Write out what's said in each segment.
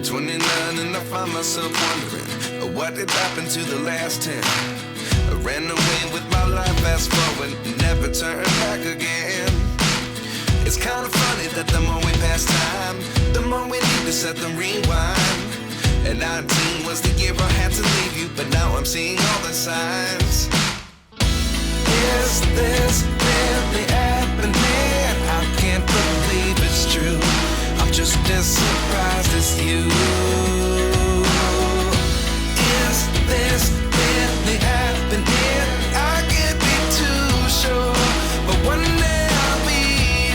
29 and I find myself wondering what did happen to the last 10. I ran away with my life, fast forward, never turn back again. It's kind of funny that the more we pass time, the more we need to set them rewind. And 19 was the year I had to leave you, but now I'm seeing all the signs. Is this really happening? I can't believe it's true. I'm just as surprised as you. Is this really happening? I can't be too sure, but one day I'll be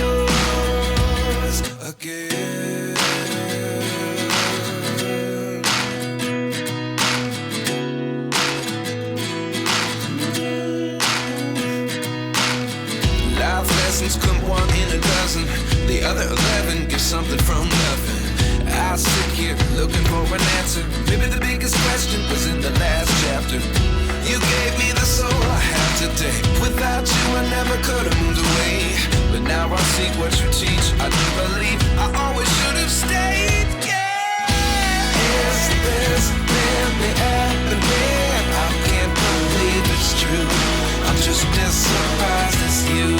yours again. Life lessons come one in a dozen. The other 11 get something from nothing. I sit here looking for an answer. Maybe the biggest question was in the last chapter. You gave me the soul I have today. Without you I never could have moved away. But now I see what you teach. I do believe I always should have stayed. Yeah. Is this really happening? I can't believe it's true. I'm just as surprised as you.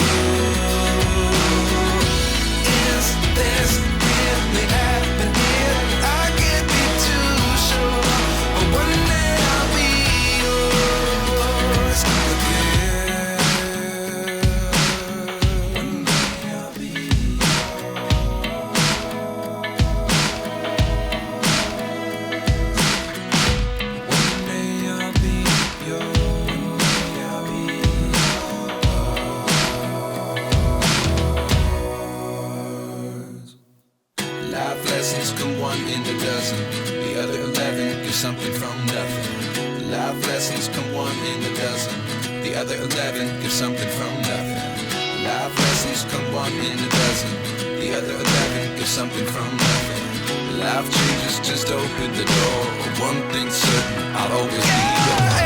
Is this really happening? I can't be too sure, but one day I'll be yours again. One day I'll be yours. One day I'll be yours. One day I'll be yours. Life lessons come one in a dozen. The other 11 get something from nothing. Life lessons come one in a dozen. The other 11 get something from nothing. Life lessons come one in a dozen. The other 11 get something from nothing. Life changes just open the door. One thing's certain, I'll always be yours.